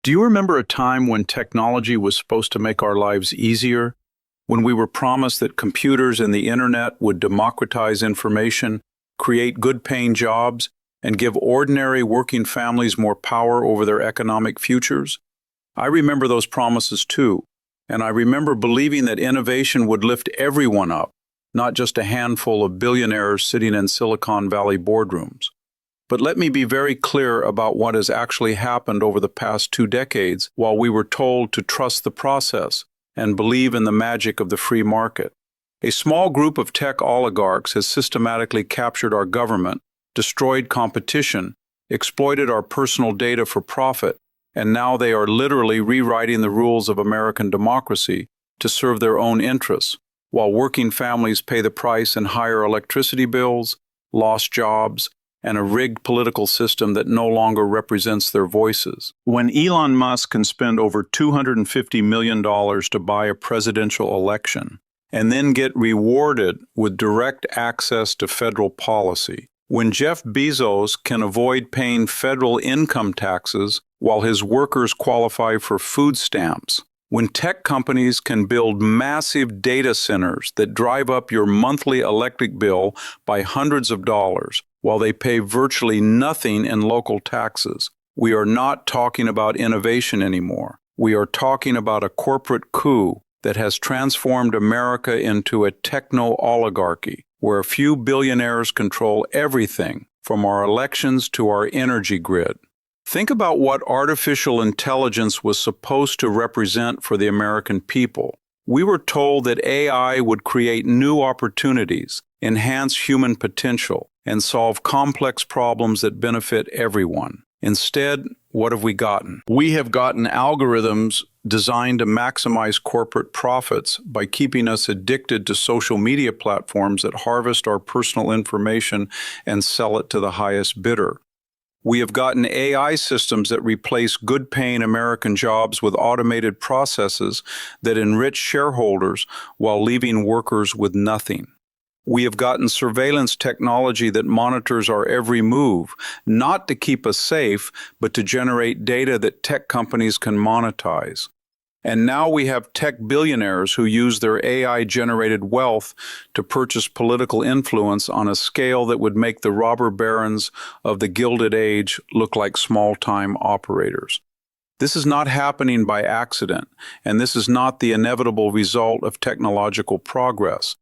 Do you remember a time when technology was supposed to make our lives easier? When we were promised that computers and the internet would democratize information, create good-paying jobs, and give ordinary working families more power over their economic futures? I remember those promises too, and I remember believing that innovation would lift everyone up, not just a handful of billionaires sitting in Silicon Valley boardrooms. But let me be very clear about what has actually happened over the past 2 decades while we were told to trust the process and believe in the magic of the free market. A small group of tech oligarchs has systematically captured our government, destroyed competition, exploited our personal data for profit, and now they are literally rewriting the rules of American democracy to serve their own interests, while working families pay the price in higher electricity bills, lost jobs, and a rigged political system that no longer represents their voices. When Elon Musk can spend over $250 million to buy a presidential election and then get rewarded with direct access to federal policy, when Jeff Bezos can avoid paying federal income taxes while his workers qualify for food stamps, when tech companies can build massive data centers that drive up your monthly electric bill by hundreds of dollars, while they pay virtually nothing in local taxes, we are not talking about innovation anymore. We are talking about a corporate coup that has transformed America into a techno-oligarchy, where a few billionaires control everything, from our elections to our energy grid. Think about what artificial intelligence was supposed to represent for the American people. We were told that AI would create new opportunities, enhance human potential, and solve complex problems that benefit everyone. Instead, what have we gotten? We have gotten algorithms designed to maximize corporate profits by keeping us addicted to social media platforms that harvest our personal information and sell it to the highest bidder. We have gotten AI systems that replace good-paying American jobs with automated processes that enrich shareholders while leaving workers with nothing. We have gotten surveillance technology that monitors our every move, not to keep us safe, but to generate data that tech companies can monetize. And now we have tech billionaires who use their AI-generated wealth to purchase political influence on a scale that would make the robber barons of the Gilded Age look like small-time operators. This is not happening by accident, and this is not the inevitable result of technological progress.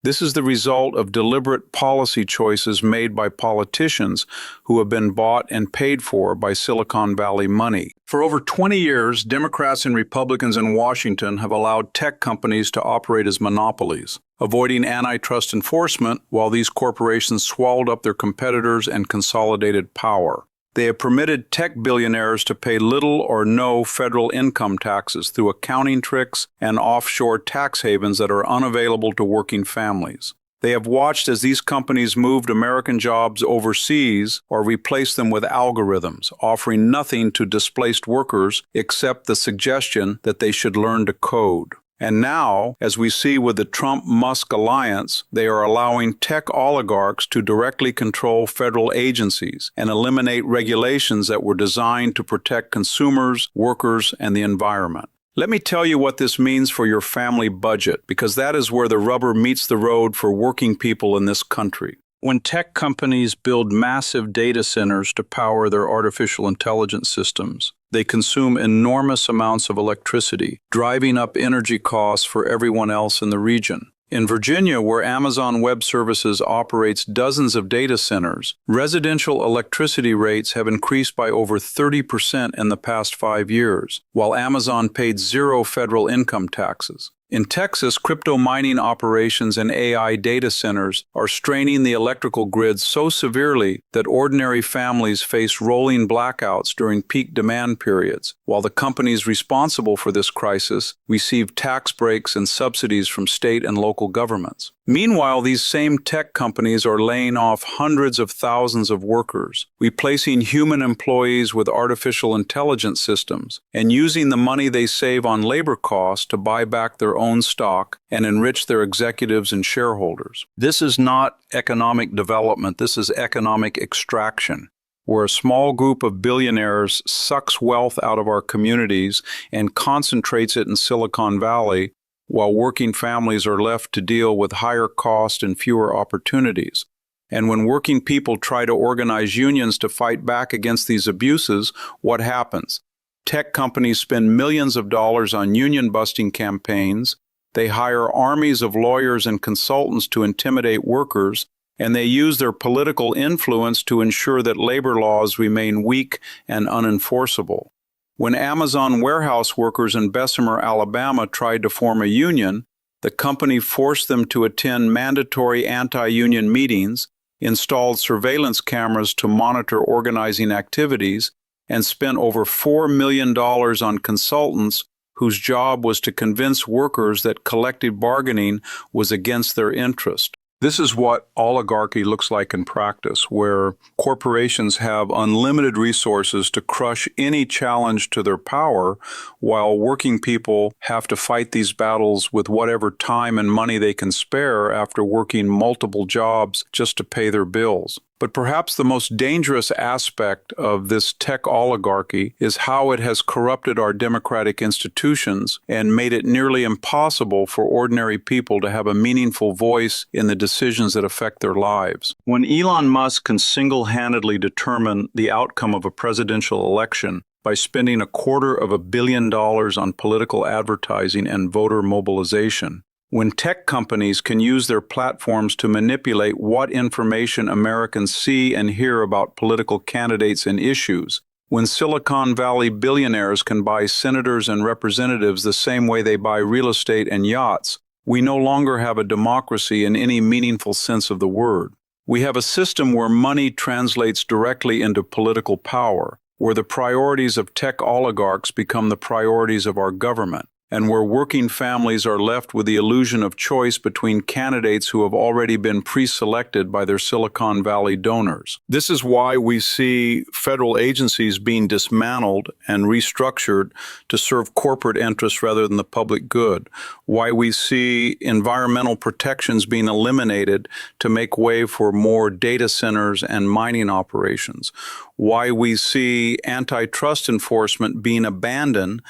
This is the result of deliberate policy choices made by politicians who have been bought and paid for by Silicon Valley money. For over 20 years, Democrats and Republicans in Washington have allowed tech companies to operate as monopolies, avoiding antitrust enforcement while these corporations swallowed up their competitors and consolidated power. They have permitted tech billionaires to pay little or no federal income taxes through accounting tricks and offshore tax havens that are unavailable to working families. They have watched as these companies moved American jobs overseas or replaced them with algorithms, offering nothing to displaced workers except the suggestion that they should learn to code. And now, as we see with the Trump-Musk alliance, they are allowing tech oligarchs to directly control federal agencies and eliminate regulations that were designed to protect consumers, workers, and the environment. Let me tell you what this means for your family budget, because that is where the rubber meets the road for working people in this country. When tech companies build massive data centers to power their artificial intelligence systems, they consume enormous amounts of electricity, driving up energy costs for everyone else in the region. In Virginia, where Amazon Web Services operates dozens of data centers, residential electricity rates have increased by over 30% in the past 5 years, while Amazon paid zero federal income taxes. In Texas, crypto mining operations and AI data centers are straining the electrical grid so severely that ordinary families face rolling blackouts during peak demand periods, while the companies responsible for this crisis receive tax breaks and subsidies from state and local governments. Meanwhile, these same tech companies are laying off hundreds of thousands of workers, replacing human employees with artificial intelligence systems, and using the money they save on labor costs to buy back their own stock and enrich their executives and shareholders. This is not economic development, this is economic extraction. where a small group of billionaires sucks wealth out of our communities and concentrates it in Silicon Valley, while working families are left to deal with higher cost and fewer opportunities. And when working people try to organize unions to fight back against these abuses, what happens? Tech companies spend millions of dollars on union-busting campaigns, they hire armies of lawyers and consultants to intimidate workers, and they use their political influence to ensure that labor laws remain weak and unenforceable. When Amazon warehouse workers in Bessemer, Alabama tried to form a union, the company forced them to attend mandatory anti-union meetings, installed surveillance cameras to monitor organizing activities, and spent over $4 million on consultants whose job was to convince workers that collective bargaining was against their interest. This is what oligarchy looks like in practice, where corporations have unlimited resources to crush any challenge to their power, while working people have to fight these battles with whatever time and money they can spare after working multiple jobs just to pay their bills. But perhaps the most dangerous aspect of this tech oligarchy is how it has corrupted our democratic institutions and made it nearly impossible for ordinary people to have a meaningful voice in the decisions that affect their lives. When Elon Musk can single-handedly determine the outcome of a presidential election by spending $250 million on political advertising and voter mobilization, when tech companies can use their platforms to manipulate what information Americans see and hear about political candidates and issues, when Silicon Valley billionaires can buy senators and representatives the same way they buy real estate and yachts, we no longer have a democracy in any meaningful sense of the word. We have a system where money translates directly into political power, where the priorities of tech oligarchs become the priorities of our government, and where working families are left with the illusion of choice between candidates who have already been pre-selected by their Silicon Valley donors. This is why we see federal agencies being dismantled and restructured to serve corporate interests rather than the public good, why we see environmental protections being eliminated to make way for more data centers and mining operations, why we see antitrust enforcement being abandoned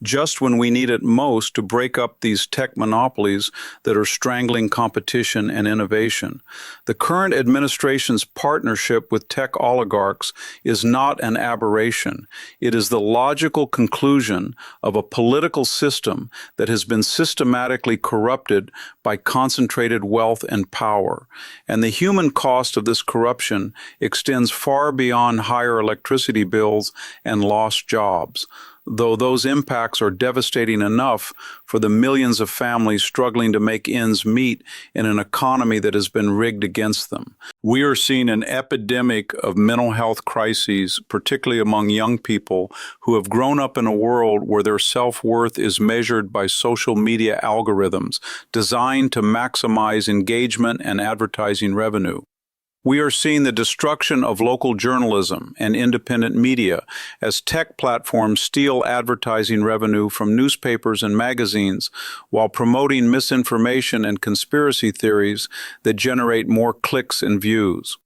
just when we need it most to break up these tech monopolies that are strangling competition and innovation. The current administration's partnership with tech oligarchs is not an aberration. It is the logical conclusion of a political system that has been systematically corrupted by concentrated wealth and power. And the human cost of this corruption extends far beyond higher electricity bills and lost jobs, though those impacts are devastating enough for the millions of families struggling to make ends meet in an economy that has been rigged against them. We are seeing an epidemic of mental health crises, particularly among young people who have grown up in a world where their self-worth is measured by social media algorithms designed to maximize engagement and advertising revenue. We are seeing the destruction of local journalism and independent media as tech platforms steal advertising revenue from newspapers and magazines while promoting misinformation and conspiracy theories that generate more clicks and views.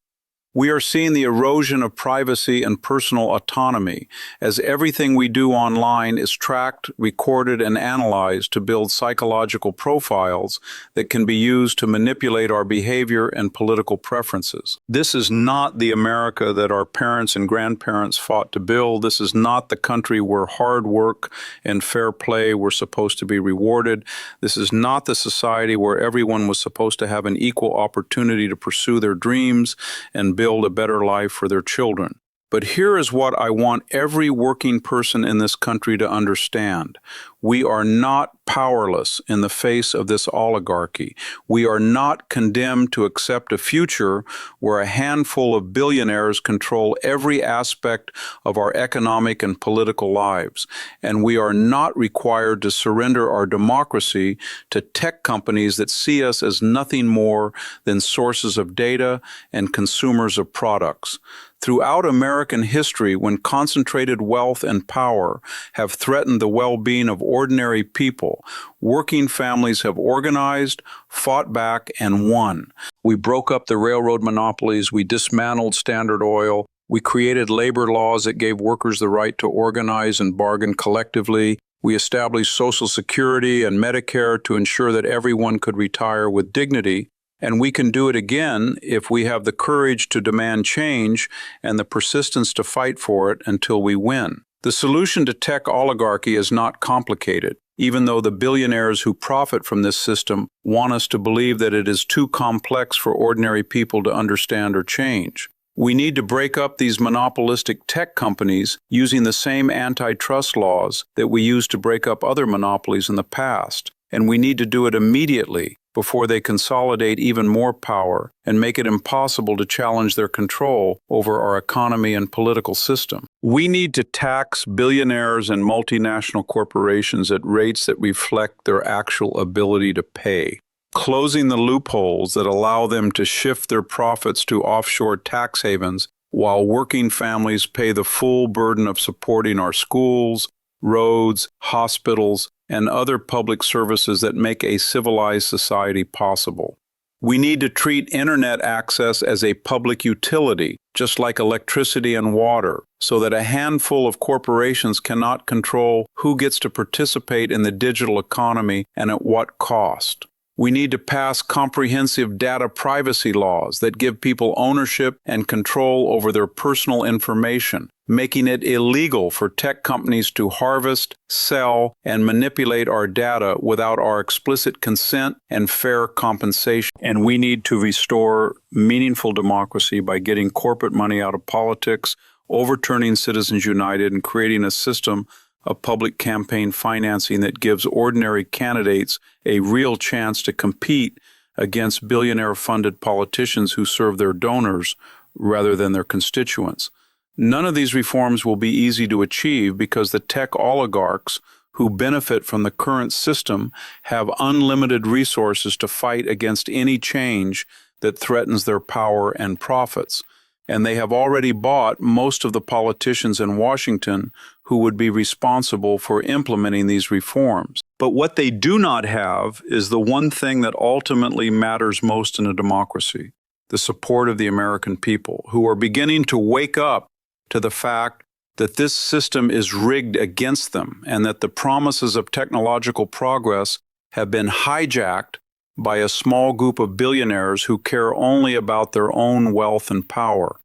We are seeing the erosion of privacy and personal autonomy as everything we do online is tracked, recorded, and analyzed to build psychological profiles that can be used to manipulate our behavior and political preferences. This is not the America that our parents and grandparents fought to build. This is not the country where hard work and fair play were supposed to be rewarded. This is not the society where everyone was supposed to have an equal opportunity to pursue their dreams and build a better life for their children. But here is what I want every working person in this country to understand. We are not powerless in the face of this oligarchy. We are not condemned to accept a future where a handful of billionaires control every aspect of our economic and political lives. And we are not required to surrender our democracy to tech companies that see us as nothing more than sources of data and consumers of products. Throughout American history, when concentrated wealth and power have threatened the well-being of ordinary people, working families have organized, fought back, and won. We broke up the railroad monopolies, we dismantled Standard Oil, We created labor laws that gave workers the right to organize and bargain collectively. We established Social Security and Medicare to ensure that everyone could retire with dignity. And we can do it again if we have the courage to demand change and the persistence to fight for it until we win. The solution to tech oligarchy is not complicated, even though the billionaires who profit from this system want us to believe that it is too complex for ordinary people to understand or change. We need to break up these monopolistic tech companies using the same antitrust laws that we used to break up other monopolies in the past, and we need to do it immediately before they consolidate even more power and make it impossible to challenge their control over our economy and political system. We need to tax billionaires and multinational corporations at rates that reflect their actual ability to pay, closing the loopholes that allow them to shift their profits to offshore tax havens while working families pay the full burden of supporting our schools, roads, hospitals, and other public services that make a civilized society possible. We need to treat internet access as a public utility, just like electricity and water, so that a handful of corporations cannot control who gets to participate in the digital economy and at what cost. We need to pass comprehensive data privacy laws that give people ownership and control over their personal information, making it illegal for tech companies to harvest, sell, and manipulate our data without our explicit consent and fair compensation. And we need to restore meaningful democracy by getting corporate money out of politics, overturning Citizens United, and creating a system of public campaign financing that gives ordinary candidates a real chance to compete against billionaire-funded politicians who serve their donors rather than their constituents. None of these reforms will be easy to achieve because the tech oligarchs who benefit from the current system have unlimited resources to fight against any change that threatens their power and profits. And they have already bought most of the politicians in Washington who would be responsible for implementing these reforms. But what they do not have is the one thing that ultimately matters most in a democracy: the support of the American people, who are beginning to wake up to the fact that this system is rigged against them and that the promises of technological progress have been hijacked by a small group of billionaires who care only about their own wealth and power.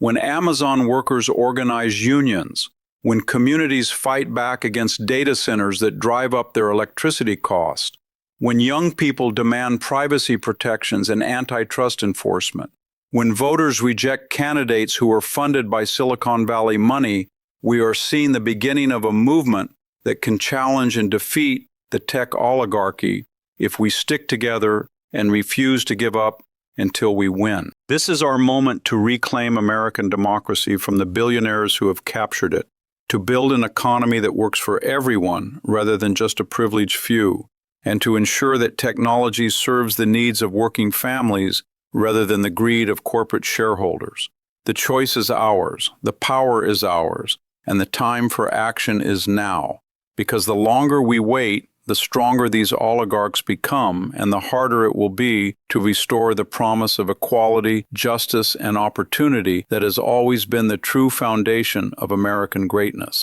When Amazon workers organize unions, when communities fight back against data centers that drive up their electricity cost, when young people demand privacy protections and antitrust enforcement, when voters reject candidates who are funded by Silicon Valley money, we are seeing the beginning of a movement that can challenge and defeat the tech oligarchy if we stick together and refuse to give up until we win. This is our moment to reclaim American democracy from the billionaires who have captured it, to build an economy that works for everyone rather than just a privileged few, and to ensure that technology serves the needs of working families rather than the greed of corporate shareholders. The choice is ours, the power is ours, and the time for action is now, because the longer we wait, the stronger these oligarchs become, and the harder it will be to restore the promise of equality, justice, and opportunity that has always been the true foundation of American greatness.